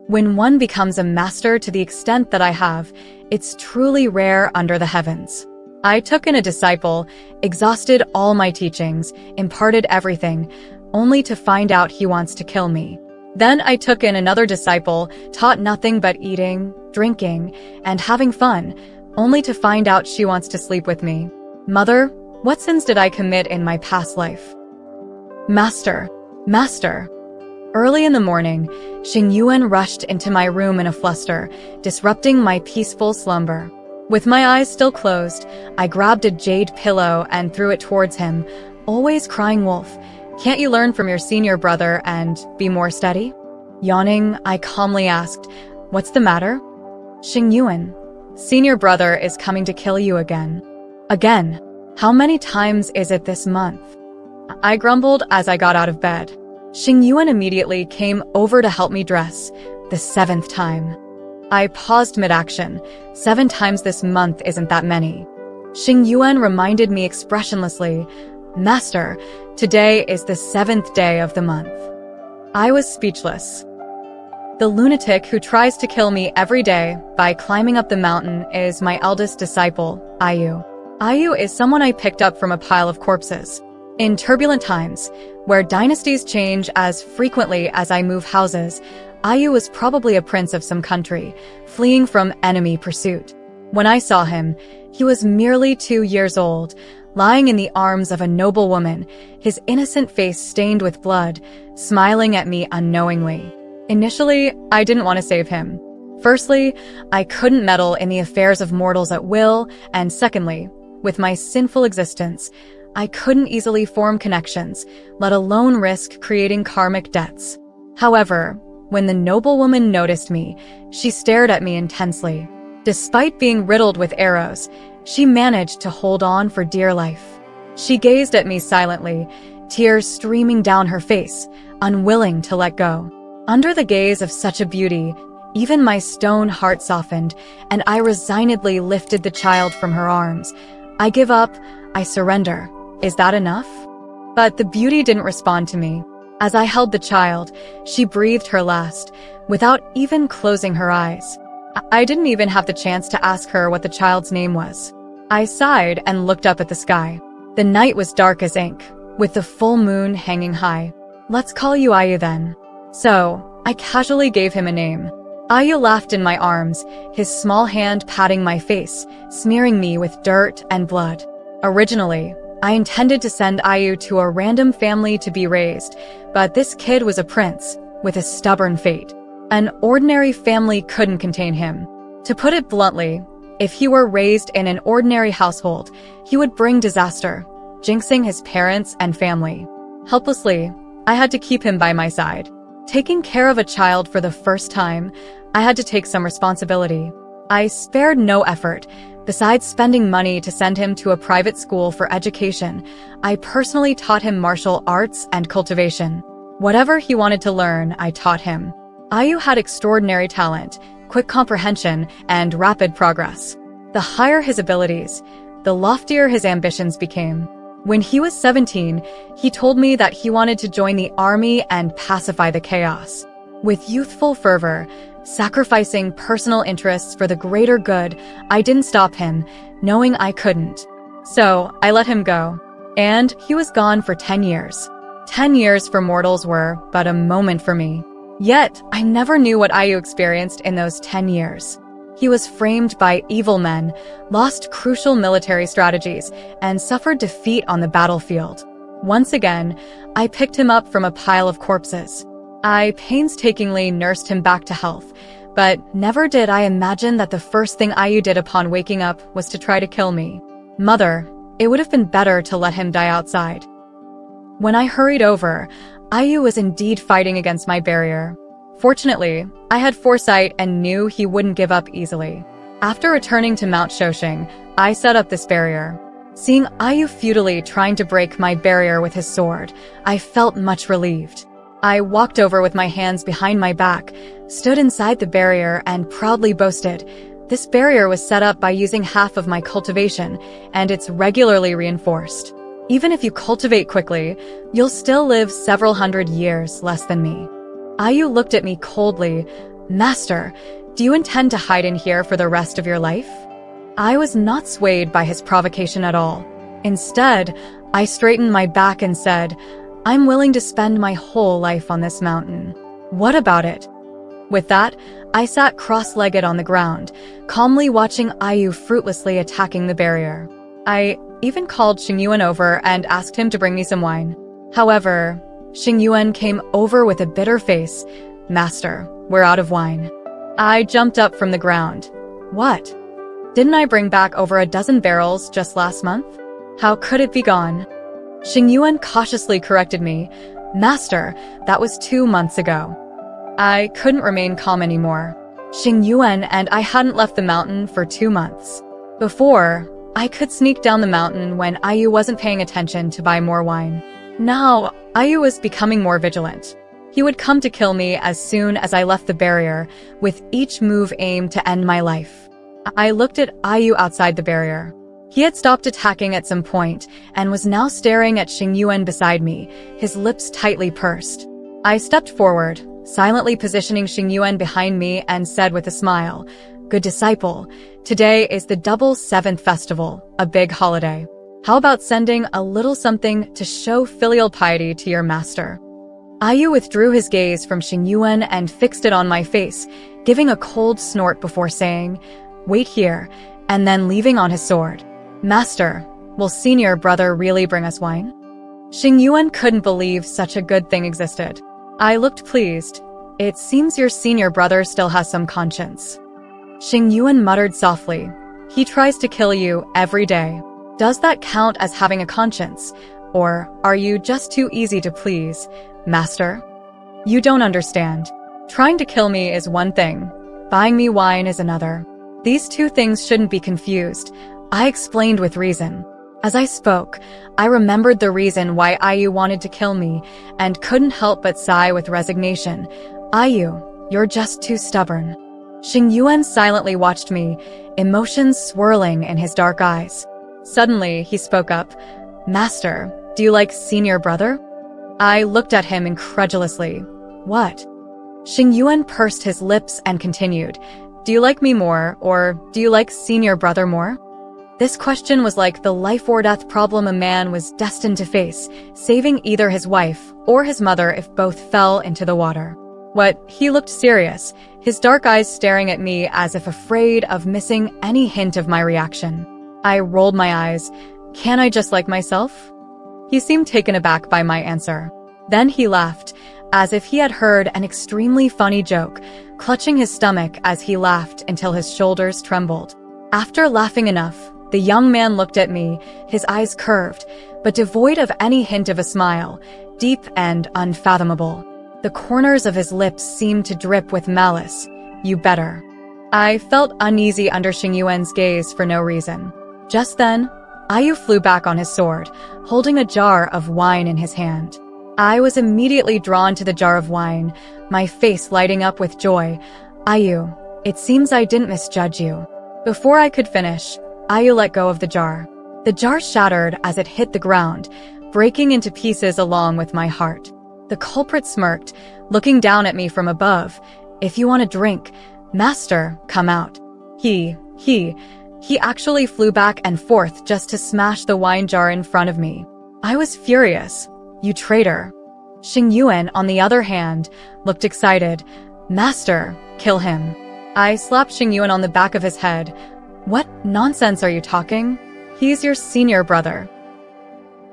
When one becomes a master to the extent that I have, it's truly rare under the heavens. I took in a disciple, exhausted all my teachings, imparted everything, only to find out he wants to kill me. Then I took in another disciple, taught nothing but eating, drinking, and having fun, only to find out she wants to sleep with me. Mother, what sins did I commit in my past life? Master. Early in the morning, Xingyuan rushed into my room in a fluster, disrupting my peaceful slumber. With my eyes still closed, I grabbed a jade pillow and threw it towards him, always crying wolf. Can't you learn from your senior brother and be more steady? Yawning, I calmly asked, what's the matter? Xingyuan, senior brother is coming to kill you again. Again? How many times is it this month? I grumbled as I got out of bed. Xingyuan immediately came over to help me dress, the 7th time. I paused mid-action. 7 times this month isn't that many. Xingyuan reminded me expressionlessly, Master, today is the 7th day of the month. I was speechless. The lunatic who tries to kill me every day by climbing up the mountain is my eldest disciple, Ayu. Ayu is someone I picked up from a pile of corpses. In turbulent times, where dynasties change as frequently as I move houses, Ayu was probably a prince of some country, fleeing from enemy pursuit. When I saw him, he was merely 2 years old, lying in the arms of a noble woman, his innocent face stained with blood, smiling at me unknowingly. Initially, I didn't want to save him. Firstly, I couldn't meddle in the affairs of mortals at will, and secondly, with my sinful existence, I couldn't easily form connections, let alone risk creating karmic debts. However, when the noblewoman noticed me, she stared at me intensely. Despite being riddled with arrows, she managed to hold on for dear life. She gazed at me silently, tears streaming down her face, unwilling to let go. Under the gaze of such a beauty, even my stone heart softened, and I resignedly lifted the child from her arms. I give up, I surrender. Is that enough? But the beauty didn't respond to me. As I held the child, she breathed her last, without even closing her eyes. I didn't even have the chance to ask her what the child's name was. I sighed and looked up at the sky. The night was dark as ink, with the full moon hanging high. Let's call you Ayu then. So, I casually gave him a name. Ayu laughed in my arms, his small hand patting my face, smearing me with dirt and blood. Originally, I intended to send Ayu to a random family to be raised, but this kid was a prince, with a stubborn fate. An ordinary family couldn't contain him. To put it bluntly, if he were raised in an ordinary household, he would bring disaster, jinxing his parents and family. Helplessly, I had to keep him by my side. Taking care of a child for the first time, I had to take some responsibility. I spared no effort. Besides spending money to send him to a private school for education, I personally taught him martial arts and cultivation. Whatever he wanted to learn, I taught him. Ayu had extraordinary talent, quick comprehension, and rapid progress. The higher his abilities, the loftier his ambitions became. When he was 17, he told me that he wanted to join the army and pacify the chaos. With youthful fervor, sacrificing personal interests for the greater good, I didn't stop him, knowing I couldn't. So, I let him go. And he was gone for 10 years. 10 years for mortals were but a moment for me. Yet, I never knew what Ayu experienced in those 10 years. He was framed by evil men, lost crucial military strategies, and suffered defeat on the battlefield. Once again, I picked him up from a pile of corpses. I painstakingly nursed him back to health, but never did I imagine that the first thing Ayu did upon waking up was to try to kill me. Mother, it would have been better to let him die outside. When I hurried over, Ayu was indeed fighting against my barrier. Fortunately, I had foresight and knew he wouldn't give up easily. After returning to Mount Shoshing, I set up this barrier. Seeing Ayu futilely trying to break my barrier with his sword, I felt much relieved. I walked over with my hands behind my back, stood inside the barrier, and proudly boasted, "This barrier was set up by using half of my cultivation, and it's regularly reinforced. Even if you cultivate quickly, you'll still live several hundred years less than me." Ayu looked at me coldly, "Master, do you intend to hide in here for the rest of your life?" I was not swayed by his provocation at all. Instead, I straightened my back and said, "I'm willing to spend my whole life on this mountain. What about it?" With that, I sat cross-legged on the ground, calmly watching Ayu fruitlessly attacking the barrier. I even called Xingyuan over and asked him to bring me some wine. However, Xingyuan came over with a bitter face. "Master, we're out of wine." I jumped up from the ground. "What? Didn't I bring back over a dozen barrels just last month? How could it be gone?" Xingyuan cautiously corrected me. "Master, that was 2 months ago." I couldn't remain calm anymore. Xingyuan and I hadn't left the mountain for 2 months. Before, I could sneak down the mountain when Ayu wasn't paying attention to buy more wine. Now, Ayu was becoming more vigilant. He would come to kill me as soon as I left the barrier, with each move aimed to end my life. I looked at Ayu outside the barrier. He had stopped attacking at some point and was now staring at Xingyuan beside me, his lips tightly pursed. I stepped forward, silently positioning Xingyuan behind me, and said with a smile, "Good disciple, today is the Double Seventh Festival, a big holiday. How about sending a little something to show filial piety to your master?" Ayu withdrew his gaze from Xingyuan and fixed it on my face, giving a cold snort before saying, "Wait here," and then leaving on his sword. "Master, will senior brother really bring us wine?" Xingyuan couldn't believe such a good thing existed. I looked pleased. "It seems your senior brother still has some conscience." Xingyuan muttered softly, "He tries to kill you every day. Does that count as having a conscience? Or are you just too easy to please, master? You don't understand. Trying to kill me is one thing. Buying me wine is another. These two things shouldn't be confused," I explained with reason. As I spoke, I remembered the reason why Ayu wanted to kill me and couldn't help but sigh with resignation. "Ayu, you're just too stubborn." Xingyuan silently watched me, emotions swirling in his dark eyes. Suddenly, he spoke up, "Master, do you like senior brother?" I looked at him incredulously. "What?" Xingyuan pursed his lips and continued, "Do you like me more, or do you like senior brother more?" This question was like the life-or-death problem a man was destined to face, saving either his wife or his mother if both fell into the water. He looked serious, his dark eyes staring at me as if afraid of missing any hint of my reaction. I rolled my eyes. "Can I just like myself?" He seemed taken aback by my answer. Then he laughed, as if he had heard an extremely funny joke, clutching his stomach as he laughed until his shoulders trembled. After laughing enough, the young man looked at me, his eyes curved, but devoid of any hint of a smile, deep and unfathomable. The corners of his lips seemed to drip with malice. "You better." I felt uneasy under Xingyuan's gaze for no reason. Just then, Ayu flew back on his sword, holding a jar of wine in his hand. I was immediately drawn to the jar of wine, my face lighting up with joy. "Ayu, it seems I didn't misjudge you." Before I could finish, Ayu let go of the jar. The jar shattered as it hit the ground, breaking into pieces along with my heart. The culprit smirked, looking down at me from above. "If you want a drink, master, come out." He actually flew back and forth just to smash the wine jar in front of me. I was furious. "You traitor." Xingyuan, on the other hand, looked excited. "Master, kill him." I slapped Xingyuan on the back of his head. "What nonsense are you talking? He's your senior brother."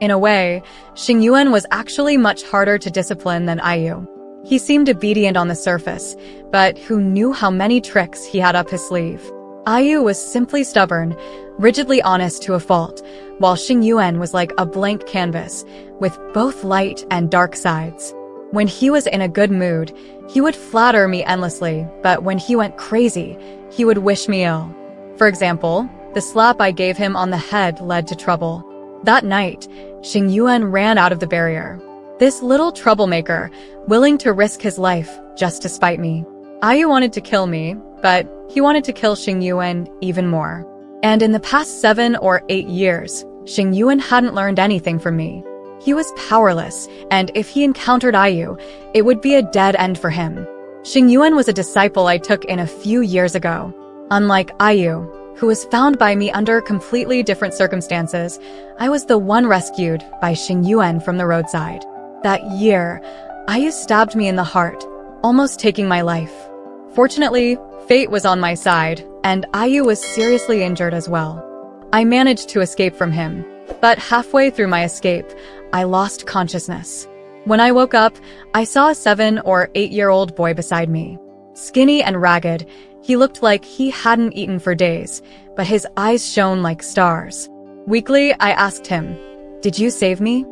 In a way, Xingyuan was actually much harder to discipline than Ayu. He seemed obedient on the surface, but who knew how many tricks he had up his sleeve? Ayu was simply stubborn, rigidly honest to a fault, while Xingyuan was like a blank canvas, with both light and dark sides. When he was in a good mood, he would flatter me endlessly, but when he went crazy, he would wish me ill. For example, the slap I gave him on the head led to trouble. That night, Xingyuan ran out of the barrier. This little troublemaker, willing to risk his life just to spite me. Ayu wanted to kill me, but he wanted to kill Xingyuan even more. And in the past 7 or 8 years, Xingyuan hadn't learned anything from me. He was powerless, and if he encountered Ayu, it would be a dead end for him. Xingyuan was a disciple I took in a few years ago. Unlike Ayu, who was found by me under completely different circumstances, I was the one rescued by Xingyuan from the roadside. That year, Ayu stabbed me in the heart, almost taking my life. Fortunately, fate was on my side, and Ayu was seriously injured as well. I managed to escape from him, but halfway through my escape, I lost consciousness. When I woke up, I saw a 7 or 8-year-old boy beside me. Skinny and ragged, he looked like he hadn't eaten for days, but his eyes shone like stars. Weakly, I asked him, "Did you save me?"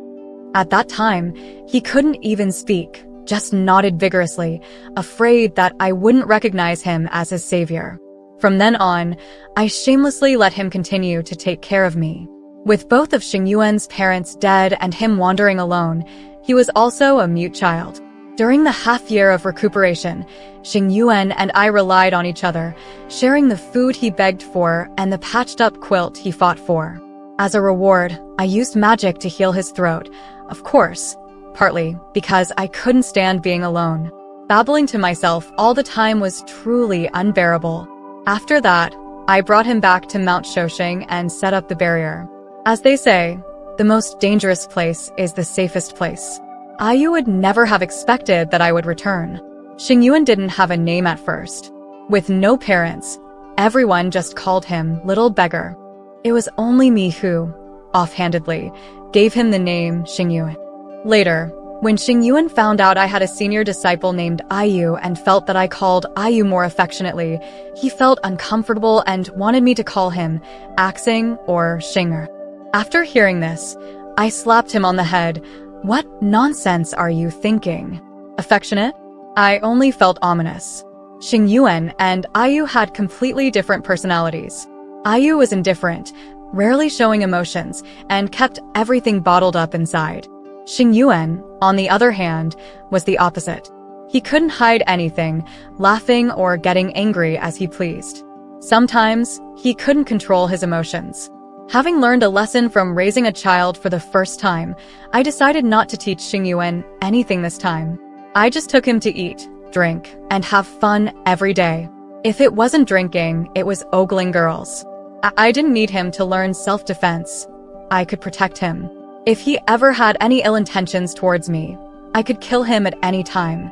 At that time, he couldn't even speak, just nodded vigorously, afraid that I wouldn't recognize him as his savior. From then on, I shamelessly let him continue to take care of me. With both of Xingyuan's parents dead and him wandering alone, he was also a mute child. During the half-year of recuperation, Xingyuan and I relied on each other, sharing the food he begged for and the patched-up quilt he fought for. As a reward, I used magic to heal his throat, of course, partly because I couldn't stand being alone. Babbling to myself all the time was truly unbearable. After that, I brought him back to Mount Shoshing and set up the barrier. As they say, the most dangerous place is the safest place. Ayu would never have expected that I would return. Xingyuan didn't have a name at first. With no parents, everyone just called him Little Beggar. It was only me who, offhandedly, gave him the name Xingyuan. Later, when Xingyuan found out I had a senior disciple named Ayu and felt that I called Ayu more affectionately, he felt uncomfortable and wanted me to call him Axing or Xinger. After hearing this, I slapped him on the head. "What nonsense are you thinking? Affectionate?" I only felt ominous. Xingyuan and Ayu had completely different personalities. Ayu was indifferent, rarely showing emotions, and kept everything bottled up inside. Xingyuan, on the other hand, was the opposite. He couldn't hide anything, laughing or getting angry as he pleased. Sometimes, he couldn't control his emotions. Having learned a lesson from raising a child for the first time, I decided not to teach Xingyuan anything this time. I just took him to eat, drink, and have fun every day. If it wasn't drinking, it was ogling girls. I didn't need him to learn self-defense. I could protect him. If he ever had any ill intentions towards me, I could kill him at any time.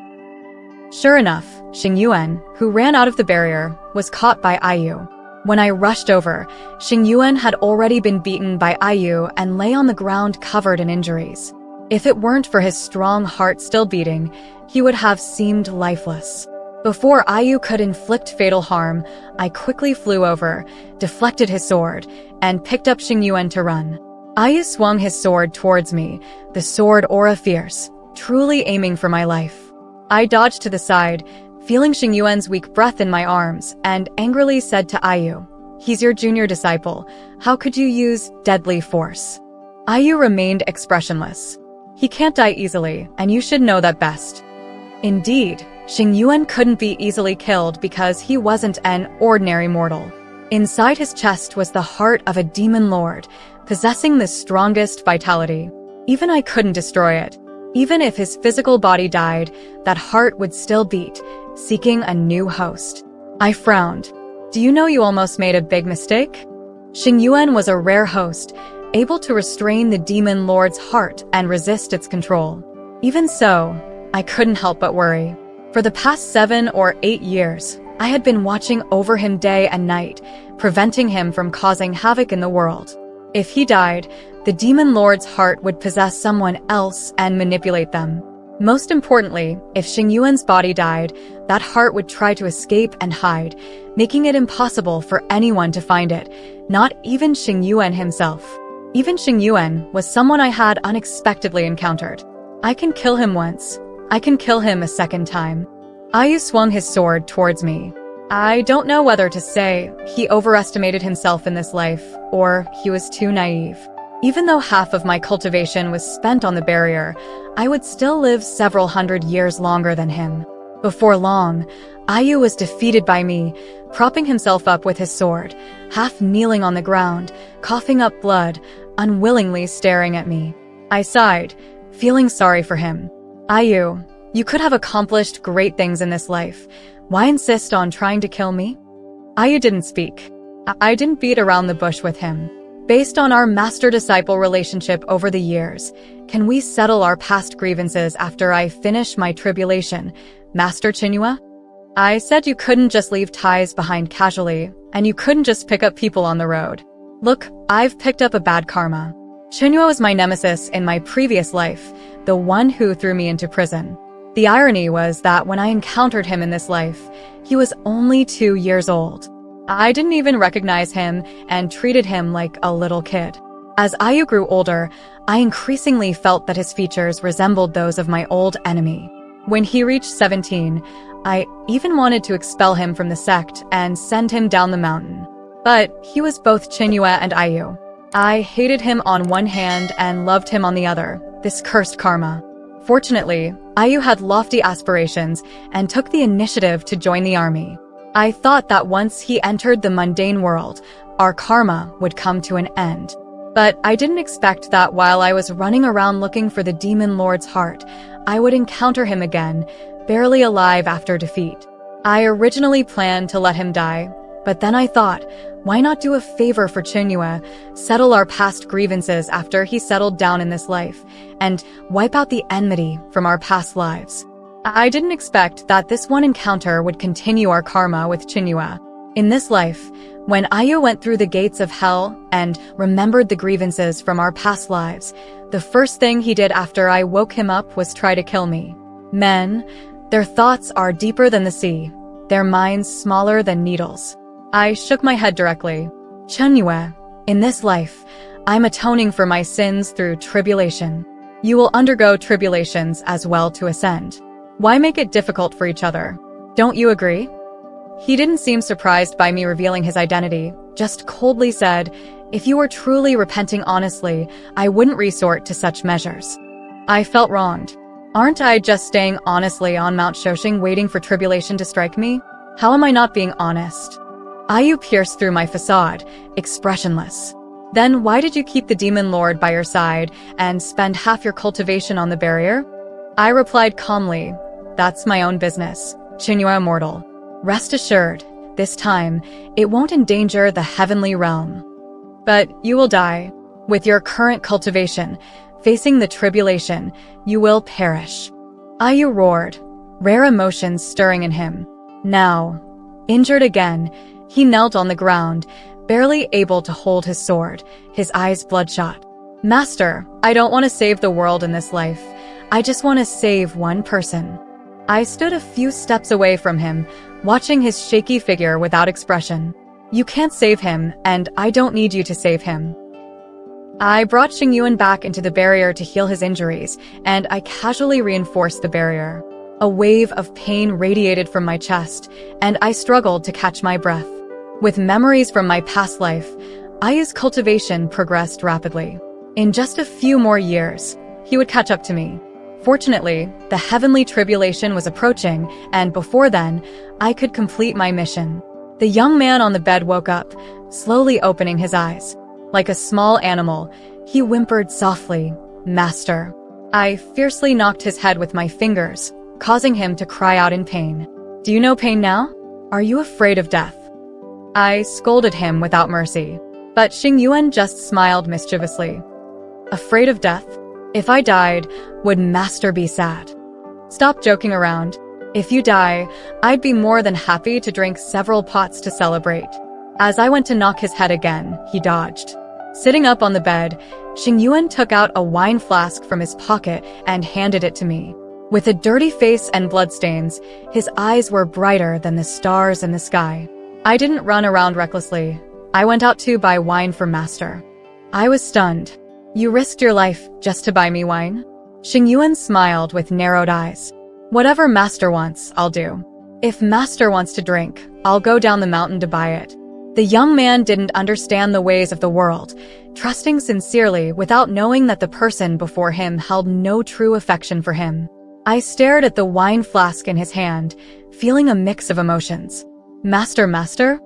Sure enough, Xingyuan, who ran out of the barrier, was caught by Ayu. When I rushed over, Xingyuan had already been beaten by Ayu and lay on the ground covered in injuries. If it weren't for his strong heart still beating, he would have seemed lifeless. Before Ayu could inflict fatal harm, I quickly flew over, deflected his sword, and picked up Xingyuan to run. Ayu swung his sword towards me, the sword aura fierce, truly aiming for my life. I dodged to the side, feeling Xingyuan's weak breath in my arms, and angrily said to Ayu, "He's your junior disciple. How could you use deadly force?" Ayu remained expressionless. "He can't die easily, and you should know that best." Indeed, Xingyuan couldn't be easily killed because he wasn't an ordinary mortal. Inside his chest was the heart of a demon lord, possessing the strongest vitality. Even I couldn't destroy it. Even if his physical body died, that heart would still beat, seeking a new host. I frowned. "Do you know you almost made a big mistake?" Xingyuan was a rare host, able to restrain the demon lord's heart and resist its control. Even so, I couldn't help but worry. For the past 7 or 8 years, I had been watching over him day and night, preventing him from causing havoc in the world. If he died, the demon lord's heart would possess someone else and manipulate them. Most importantly, if Xingyuan's body died, that heart would try to escape and hide, making it impossible for anyone to find it, not even Xingyuan himself. Even Xingyuan was someone I had unexpectedly encountered. I can kill him once. I can kill him a second time. Ayu swung his sword towards me. I don't know whether to say he overestimated himself in this life, or he was too naive. Even though half of my cultivation was spent on the barrier, I would still live several hundred years longer than him. Before long, Ayu was defeated by me, propping himself up with his sword, half kneeling on the ground, coughing up blood, unwillingly staring at me. I sighed, feeling sorry for him. "Ayu, You could have accomplished great things in this life. Why insist on trying to kill me? Ayu didn't speak. I didn't beat around the bush with him. Based on our master-disciple relationship over the years, can we settle our past grievances after I finish my tribulation, Master Chinua? I said you couldn't just leave ties behind casually, and you couldn't just pick up people on the road. Look, I've picked up a bad karma. Chinua was my nemesis in my previous life, the one who threw me into prison. The irony was that when I encountered him in this life, he was only 2 years old. I didn't even recognize him and treated him like a little kid. As Ayu grew older, I increasingly felt that his features resembled those of my old enemy. When he reached 17, I even wanted to expel him from the sect and send him down the mountain. But he was both Chinua and Ayu. I hated him on one hand and loved him on the other, this cursed karma. Fortunately, Ayu had lofty aspirations and took the initiative to join the army. I thought that once he entered the mundane world, our karma would come to an end. But I didn't expect that while I was running around looking for the demon lord's heart, I would encounter him again, barely alive after defeat. I originally planned to let him die, but then I thought, why not do a favor for Chinua, settle our past grievances after he settled down in this life, and wipe out the enmity from our past lives. I didn't expect that this one encounter would continue our karma with Chinua. In this life, when Ayu went through the gates of hell and remembered the grievances from our past lives, the first thing he did after I woke him up was try to kill me. Men, their thoughts are deeper than the sea, their minds smaller than needles. I shook my head directly. Chinua, in this life, I'm atoning for my sins through tribulation. You will undergo tribulations as well to ascend. Why make it difficult for each other? Don't you agree? He didn't seem surprised by me revealing his identity, just coldly said, if you were truly repenting honestly, I wouldn't resort to such measures. I felt wronged. Aren't I just staying honestly on Mount Shoshing waiting for tribulation to strike me? How am I not being honest? Ayu pierced through my facade, expressionless. Then why did you keep the demon lord by your side and spend half your cultivation on the barrier? I replied calmly, that's my own business, Chinua mortal. Rest assured, this time, it won't endanger the heavenly realm. But you will die. With your current cultivation, facing the tribulation, you will perish. Ayu roared, rare emotions stirring in him. Now, injured again, he knelt on the ground, barely able to hold his sword, his eyes bloodshot. Master, I don't want to save the world in this life. I just want to save one person. I stood a few steps away from him, watching his shaky figure without expression. You can't save him, and I don't need you to save him. I brought Xingyuan back into the barrier to heal his injuries, and I casually reinforced the barrier. A wave of pain radiated from my chest, and I struggled to catch my breath. With memories from my past life, Ayu's cultivation progressed rapidly. In just a few more years, he would catch up to me. Fortunately, the heavenly tribulation was approaching, and before then, I could complete my mission. The young man on the bed woke up, slowly opening his eyes. Like a small animal, he whimpered softly, Master. I fiercely knocked his head with my fingers, causing him to cry out in pain. Do you know pain now? Are you afraid of death? I scolded him without mercy, but Xingyuan just smiled mischievously. Afraid of death? If I died, would Master be sad? Stop joking around. If you die, I'd be more than happy to drink several pots to celebrate. As I went to knock his head again, he dodged. Sitting up on the bed, Xingyuan took out a wine flask from his pocket and handed it to me. With a dirty face and bloodstains, his eyes were brighter than the stars in the sky. I didn't run around recklessly. I went out to buy wine for Master. I was stunned. You risked your life just to buy me wine? Xingyuan smiled with narrowed eyes. Whatever Master wants, I'll do. If Master wants to drink, I'll go down the mountain to buy it. The young man didn't understand the ways of the world, trusting sincerely without knowing that the person before him held no true affection for him. I stared at the wine flask in his hand, feeling a mix of emotions. Master, Master?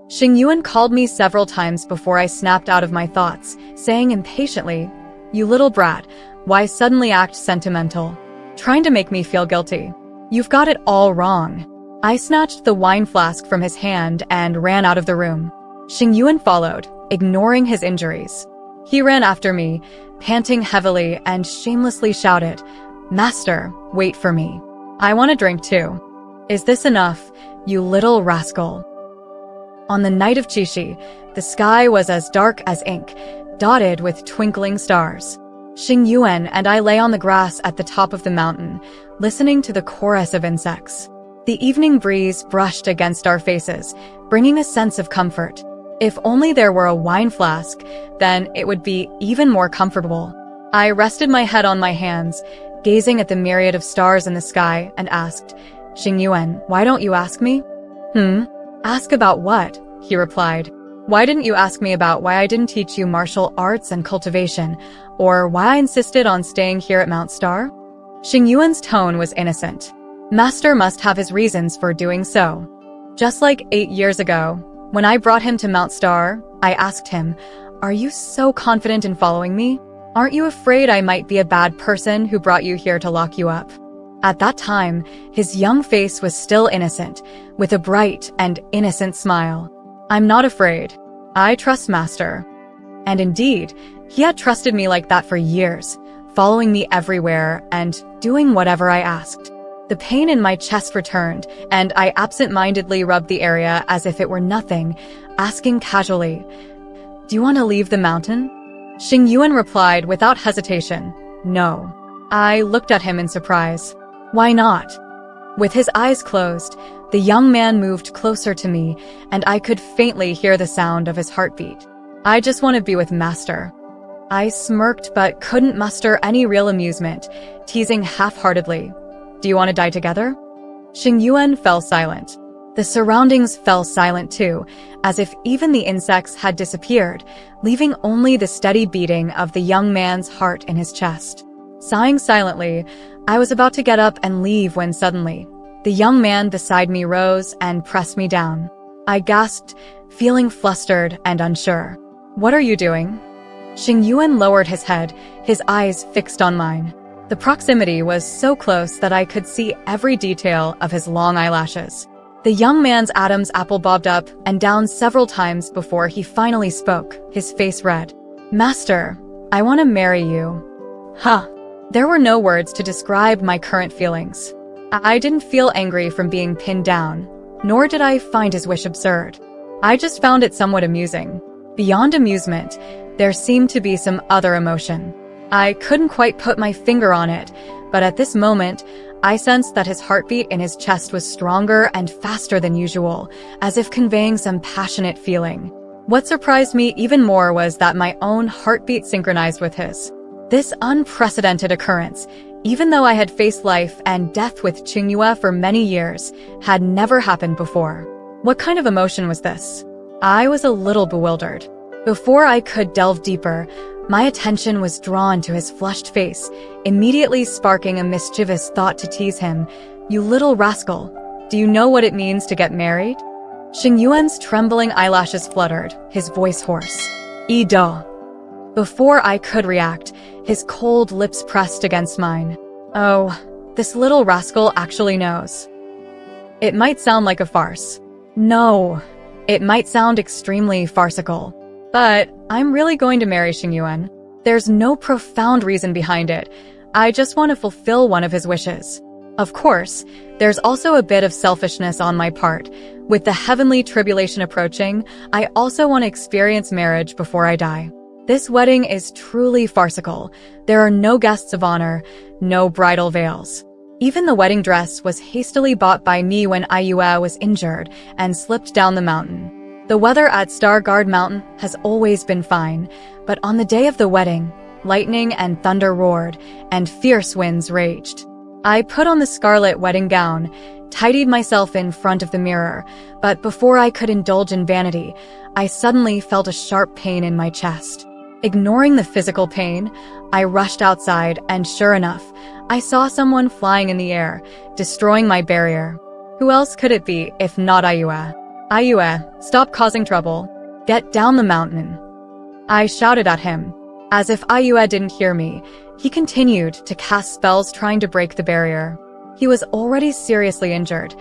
Xingyuan called me several times before I snapped out of my thoughts, saying impatiently, You little brat, why suddenly act sentimental? trying to make me feel guilty. You've got it all wrong. I snatched the wine flask from his hand and ran out of the room. Xingyuan followed, ignoring his injuries. He ran after me, panting heavily, and shamelessly shouted, "Master, wait for me. I want a drink too." "Is this enough, you little rascal?" On the night of Qixi, the sky was as dark as ink, dotted with twinkling stars. Xingyuan and I lay on the grass at the top of the mountain, listening to the chorus of insects. The evening breeze brushed against our faces, bringing a sense of comfort. If only there were a wine flask, then it would be even more comfortable. I rested my head on my hands, gazing at the myriad of stars in the sky, and asked, "Xingyuan, why don't you ask me?" "Ask about what?" he replied. "Why didn't you ask me about why I didn't teach you martial arts and cultivation, or why I insisted on staying here at Mount Star?" Xingyuan's tone was innocent. Master must have his reasons for doing so. Just like 8 years ago, when I brought him to Mount Star, I asked him, "Are you so confident in following me? Aren't you afraid I might be a bad person who brought you here to lock you up?" At that time, his young face was still innocent, with a bright and innocent smile. "I'm not afraid. I trust Master." And indeed, he had trusted me like that for years, following me everywhere and doing whatever I asked. The pain in my chest returned, and I absent-mindedly rubbed the area as if it were nothing, asking casually, "Do you want to leave the mountain?" Xingyuan replied without hesitation, "No." I looked at him in surprise. "Why not?" With his eyes closed, the young man moved closer to me, and I could faintly hear the sound of his heartbeat. "I just want to be with Master." I smirked but couldn't muster any real amusement, teasing half-heartedly, "Do you want to die together?" Xingyuan fell silent. The surroundings fell silent too, as if even the insects had disappeared, leaving only the steady beating of the young man's heart in his chest. Sighing silently, I was about to get up and leave when suddenly, the young man beside me rose and pressed me down. I gasped, feeling flustered and unsure. "What are you doing?" Xingyuan lowered his head, his eyes fixed on mine. The proximity was so close that I could see every detail of his long eyelashes. The young man's Adam's apple bobbed up and down several times before he finally spoke, his face red. "Master, I want to marry you." Huh. There were no words to describe my current feelings. I didn't feel angry from being pinned down, nor did I find his wish absurd. I just found it somewhat amusing. Beyond amusement, there seemed to be some other emotion. I couldn't quite put my finger on it, but at this moment, I sensed that his heartbeat in his chest was stronger and faster than usual, as if conveying some passionate feeling. What surprised me even more was that my own heartbeat synchronized with his. This unprecedented occurrence, even though I had faced life and death with Qingyue for many years, had never happened before. What kind of emotion was this? I was a little bewildered. Before I could delve deeper, my attention was drawn to his flushed face, immediately sparking a mischievous thought to tease him. "You little rascal, do you know what it means to get married?" Xingyuan's trembling eyelashes fluttered, his voice hoarse. "Ido." Before I could react, his cold lips pressed against mine. Oh, this little rascal actually knows. It might sound like a farce. No, it might sound extremely farcical. But I'm really going to marry Xingyuan. There's no profound reason behind it. I just want to fulfill one of his wishes. Of course, there's also a bit of selfishness on my part. With the heavenly tribulation approaching, I also want to experience marriage before I die. This wedding is truly farcical. There are no guests of honor, no bridal veils. Even the wedding dress was hastily bought by me when Ayue was injured and slipped down the mountain. The weather at Stargard Mountain has always been fine, but on the day of the wedding, lightning and thunder roared, and fierce winds raged. I put on the scarlet wedding gown, tidied myself in front of the mirror, but before I could indulge in vanity, I suddenly felt a sharp pain in my chest. Ignoring the physical pain, I rushed outside, and sure enough, I saw someone flying in the air, destroying my barrier. Who else could it be if not Ayue? "Ayue, stop causing trouble. Get down the mountain." I shouted at him. As if Ayue didn't hear me, he continued to cast spells trying to break the barrier. He was already seriously injured.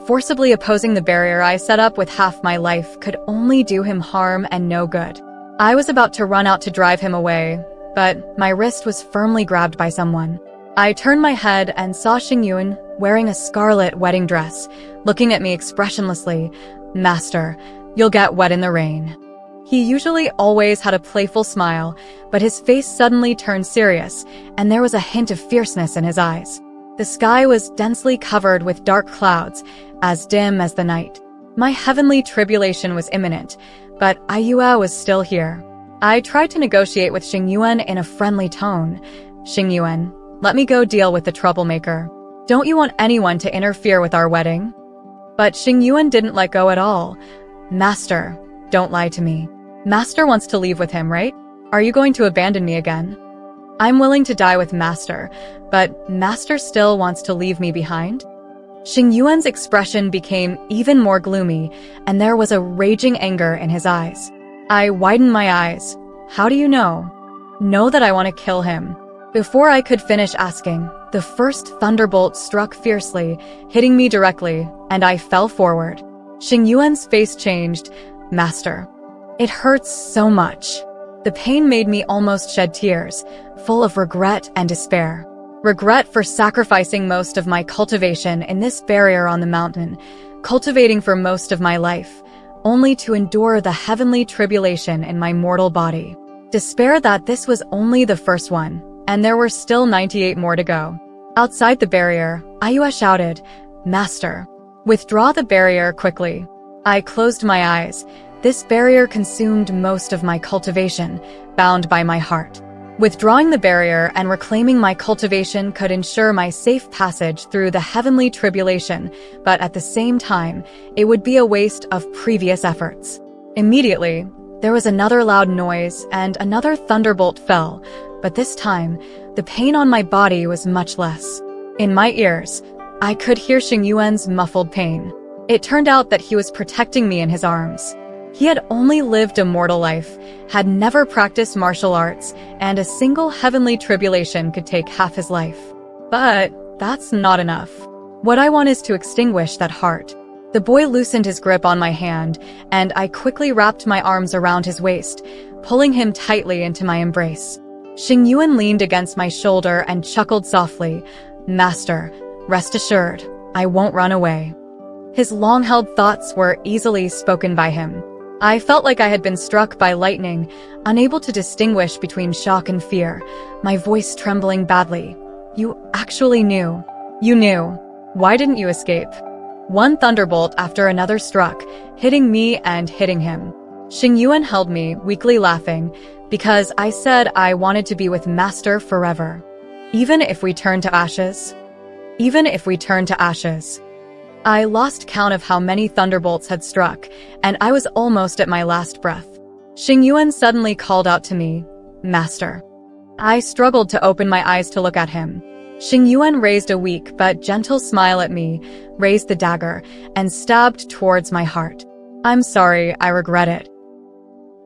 Forcibly opposing the barrier I set up with half my life could only do him harm and no good. I was about to run out to drive him away, but my wrist was firmly grabbed by someone. I turned my head and saw Xingyuan wearing a scarlet wedding dress, looking at me expressionlessly. "Master, you'll get wet in the rain." He usually always had a playful smile, but his face suddenly turned serious, and there was a hint of fierceness in his eyes. The sky was densely covered with dark clouds, as dim as the night. My heavenly tribulation was imminent, but Ayue was still here. I tried to negotiate with Xingyuan in a friendly tone. "Xingyuan, let me go deal with the troublemaker. Don't you want anyone to interfere with our wedding?" But Xingyuan didn't let go at all. "Master, don't lie to me. Master wants to leave with him, right? Are you going to abandon me again?" "I'm willing to die with Master, but Master still wants to leave me behind?" Xingyuan's expression became even more gloomy, and there was a raging anger in his eyes. I widened my eyes. "How do you know?" "Know that I want to kill him." Before I could finish asking, the first thunderbolt struck fiercely, hitting me directly, and I fell forward. Xingyuan's face changed. "Master, it hurts so much." The pain made me almost shed tears, full of regret and despair. Regret for sacrificing most of my cultivation in this barrier on the mountain, cultivating for most of my life, only to endure the heavenly tribulation in my mortal body. Despair that this was only the first one, and there were still 98 more to go. Outside the barrier, Ayue shouted, "Master, withdraw the barrier quickly." I closed my eyes. This barrier consumed most of my cultivation, bound by my heart. Withdrawing the barrier and reclaiming my cultivation could ensure my safe passage through the heavenly tribulation, but at the same time, it would be a waste of previous efforts. Immediately, there was another loud noise and another thunderbolt fell, but this time, the pain on my body was much less. In my ears, I could hear Xingyuan's muffled pain. It turned out that he was protecting me in his arms. He had only lived a mortal life, had never practiced martial arts, and a single heavenly tribulation could take half his life. But that's not enough. What I want is to extinguish that heart. The boy loosened his grip on my hand, and I quickly wrapped my arms around his waist, pulling him tightly into my embrace. Xingyuan leaned against my shoulder and chuckled softly. "Master, rest assured, I won't run away." His long-held thoughts were easily spoken by him. I felt like I had been struck by lightning, unable to distinguish between shock and fear, my voice trembling badly. "You actually knew. You knew. Why didn't you escape?" One thunderbolt after another struck, hitting me and hitting him. Xingyuan held me, weakly laughing, because I said I wanted to be with Master forever. Even if we turn to ashes? Even if we turn to ashes. I lost count of how many thunderbolts had struck, and I was almost at my last breath. Xingyuan suddenly called out to me, "Master." I struggled to open my eyes to look at him. Xingyuan raised a weak but gentle smile at me, raised the dagger, and stabbed towards my heart. "I'm sorry, I regret it."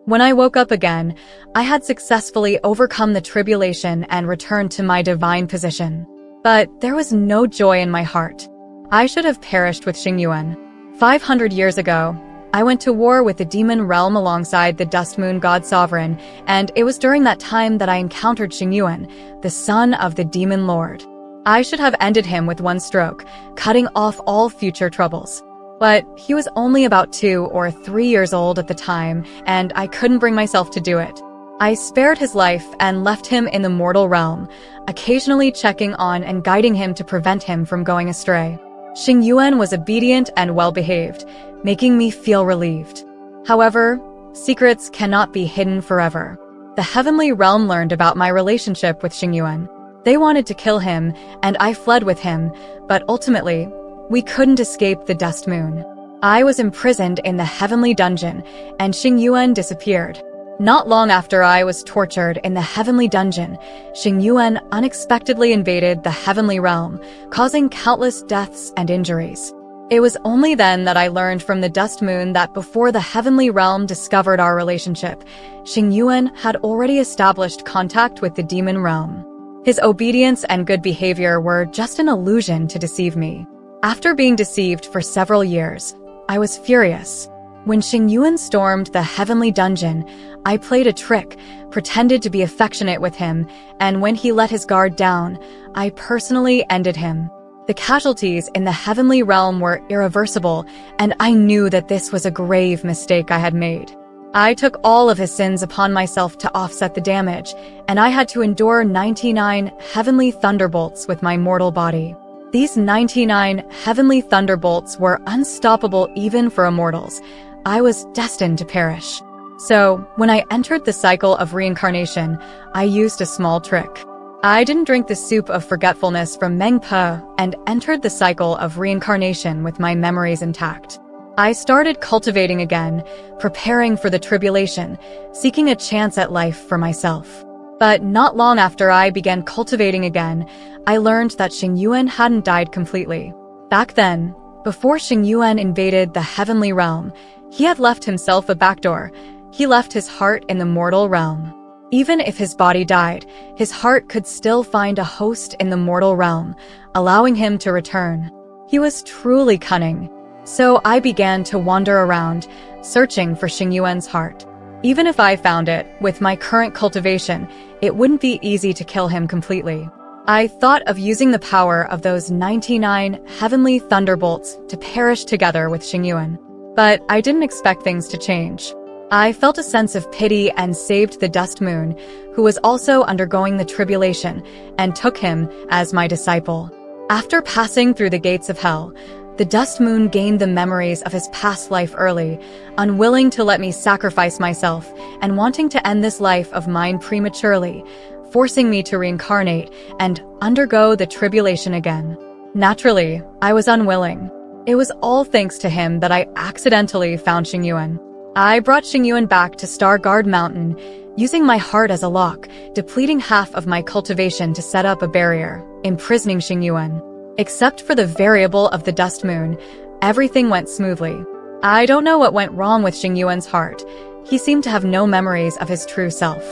When I woke up again, I had successfully overcome the tribulation and returned to my divine position. But there was no joy in my heart. I should have perished with Xingyuan. 500 years ago, I went to war with the demon realm alongside the Dust Moon God Sovereign, and it was during that time that I encountered Xingyuan, the son of the Demon Lord. I should have ended him with one stroke, cutting off all future troubles. But he was only about 2 or 3 years old at the time, and I couldn't bring myself to do it. I spared his life and left him in the mortal realm, occasionally checking on and guiding him to prevent him from going astray. Xingyuan was obedient and well-behaved, making me feel relieved. However, secrets cannot be hidden forever. The heavenly realm learned about my relationship with Xingyuan. They wanted to kill him, and I fled with him, but ultimately, we couldn't escape the Dust Moon. I was imprisoned in the heavenly dungeon, and Xingyuan disappeared. Not long after I was tortured in the heavenly dungeon, Xingyuan unexpectedly invaded the heavenly realm, causing countless deaths and injuries. It was only then that I learned from the dust moon that before the heavenly realm discovered our relationship, Xingyuan had already established contact with the demon realm. His obedience and good behavior were just an illusion to deceive me. After being deceived for several years, I was furious. When Xingyuan stormed the heavenly dungeon, I played a trick, pretended to be affectionate with him, and when he let his guard down, I personally ended him. The casualties in the heavenly realm were irreversible, and I knew that this was a grave mistake I had made. I took all of his sins upon myself to offset the damage, and I had to endure 99 heavenly thunderbolts with my mortal body. These 99 heavenly thunderbolts were unstoppable even for immortals. I was destined to perish. So, when I entered the cycle of reincarnation, I used a small trick. I didn't drink the soup of forgetfulness from Meng Pe and entered the cycle of reincarnation with my memories intact. I started cultivating again, preparing for the tribulation, seeking a chance at life for myself. But not long after I began cultivating again, I learned that Xingyuan hadn't died completely. Back then, before Xingyuan invaded the heavenly realm, he had left himself a backdoor. He left his heart in the mortal realm. Even if his body died, his heart could still find a host in the mortal realm, allowing him to return. He was truly cunning. So I began to wander around, searching for Xingyuan's heart. Even if I found it, with my current cultivation, it wouldn't be easy to kill him completely. I thought of using the power of those 99 heavenly thunderbolts to perish together with Xingyuan. But I didn't expect things to change. I felt a sense of pity and saved the dust moon, who was also undergoing the tribulation, and took him as my disciple. After passing through the gates of hell, the dust moon gained the memories of his past life early, unwilling to let me sacrifice myself and wanting to end this life of mine prematurely, forcing me to reincarnate and undergo the tribulation again. Naturally, I was unwilling. It was all thanks to him that I accidentally found Xingyuan. I brought Xingyuan back to Starguard Mountain, using my heart as a lock, depleting half of my cultivation to set up a barrier, imprisoning Xingyuan. Except for the variable of the dust moon, everything went smoothly. I don't know what went wrong with Xingyuan's heart. He seemed to have no memories of his true self.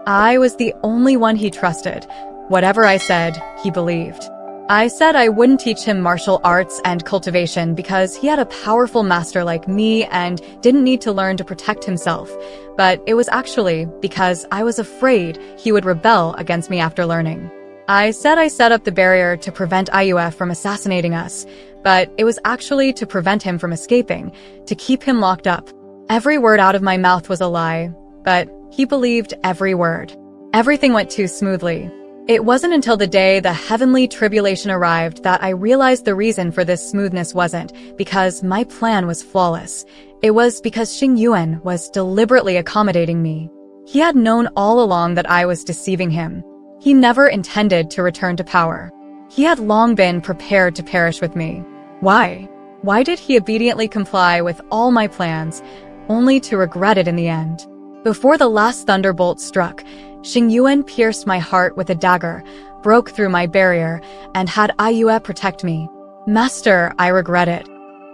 I was the only one he trusted. Whatever I said, he believed. I said I wouldn't teach him martial arts and cultivation because he had a powerful master like me and didn't need to learn to protect himself. But it was actually because I was afraid he would rebel against me after learning. I said I set up the barrier to prevent IUF from assassinating us, but it was actually to prevent him from escaping, to keep him locked up. Every word out of my mouth was a lie, but he believed every word. Everything went too smoothly. It wasn't until the day the heavenly tribulation arrived that I realized the reason for this smoothness wasn't because my plan was flawless. It was because Xingyuan was deliberately accommodating me. He had known all along that I was deceiving him. He never intended to return to power. He had long been prepared to perish with me. Why? Why did he obediently comply with all my plans, only to regret it in the end? Before the last thunderbolt struck, Xingyuan pierced my heart with a dagger, broke through my barrier, and had Ayue protect me. Master, I regret it.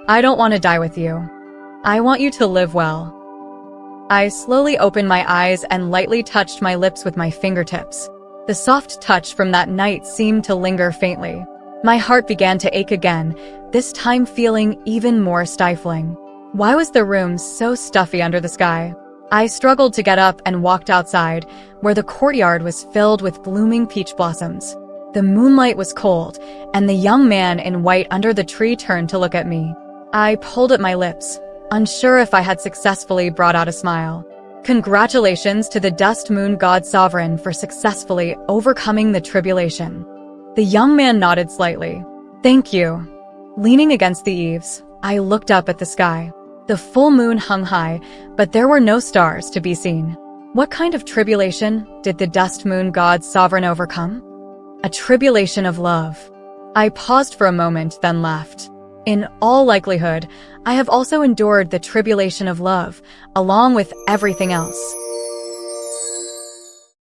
I don't want to die with you. I want you to live well. I slowly opened my eyes and lightly touched my lips with my fingertips. The soft touch from that night seemed to linger faintly. My heart began to ache again, this time feeling even more stifling. Why was the room so stuffy under the sky? I struggled to get up and walked outside, where the courtyard was filled with blooming peach blossoms. The moonlight was cold, and the young man in white under the tree turned to look at me. I pulled at my lips, unsure if I had successfully brought out a smile. Congratulations to the Dust Moon God Sovereign for successfully overcoming the tribulation. The young man nodded slightly. Thank you. Leaning against the eaves, I looked up at the sky. The full moon hung high, but there were no stars to be seen. What kind of tribulation did the Dust Moon God Sovereign overcome? A tribulation of love. I paused for a moment, then laughed. In all likelihood, I have also endured the tribulation of love, along with everything else.